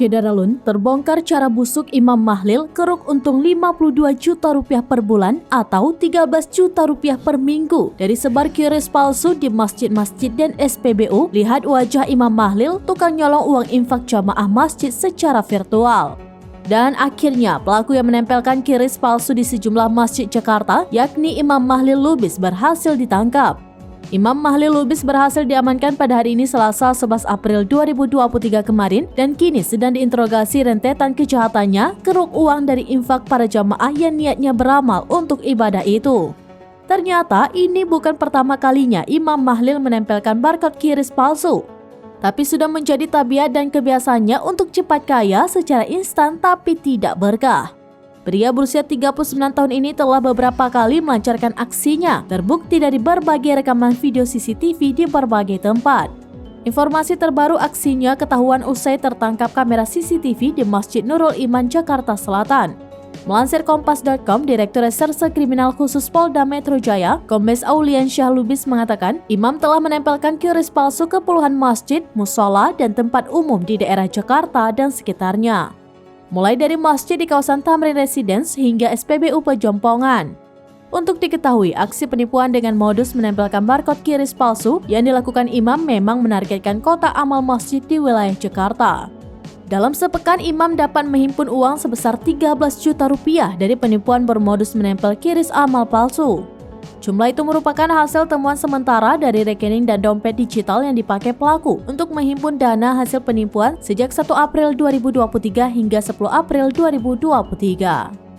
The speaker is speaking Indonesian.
Syederalun, terbongkar cara busuk Imam Mahlil keruk untung 52 juta rupiah per bulan atau 13 juta rupiah per minggu dari sebar QRIS palsu di masjid-masjid dan SPBU. Lihat wajah Imam Mahlil, tukang nyolong uang infak jamaah masjid secara virtual. Dan akhirnya pelaku yang menempelkan QRIS palsu di sejumlah masjid Jakarta, yakni Imam Mahlil Lubis, berhasil ditangkap. Imam Mahlil Lubis berhasil diamankan pada hari ini Selasa 11 April 2023 kemarin dan kini sedang diinterogasi rentetan kejahatannya keruk uang dari infak para jamaah yang niatnya beramal untuk ibadah itu. Ternyata ini bukan pertama kalinya Imam Mahlil menempelkan barcode QRIS palsu, tapi sudah menjadi tabiat dan kebiasaannya untuk cepat kaya secara instan tapi tidak berkah. Pria berusia 39 tahun ini telah beberapa kali melancarkan aksinya, terbukti dari berbagai rekaman video CCTV di berbagai tempat. Informasi terbaru aksinya ketahuan usai tertangkap kamera CCTV di Masjid Nurul Iman, Jakarta Selatan. Melansir Kompas.com, Direktur Reserse Kriminal Khusus Polda Metro Jaya, Kombes Auliansyah Lubis mengatakan, Imam telah menempelkan QRIS palsu ke puluhan masjid, musola, dan tempat umum di daerah Jakarta dan sekitarnya. Mulai dari masjid di kawasan Tamrin Residence hingga SPBU Pejompongan. Untuk diketahui, aksi penipuan dengan modus menempelkan barcode QRIS palsu yang dilakukan Imam memang menargetkan kotak amal masjid di wilayah Jakarta. Dalam sepekan, Imam dapat menghimpun uang sebesar 13 juta rupiah dari penipuan bermodus menempel QRIS amal palsu. Jumlah itu merupakan hasil temuan sementara dari rekening dan dompet digital yang dipakai pelaku untuk menghimpun dana hasil penipuan sejak 1 April 2023 hingga 10 April 2023.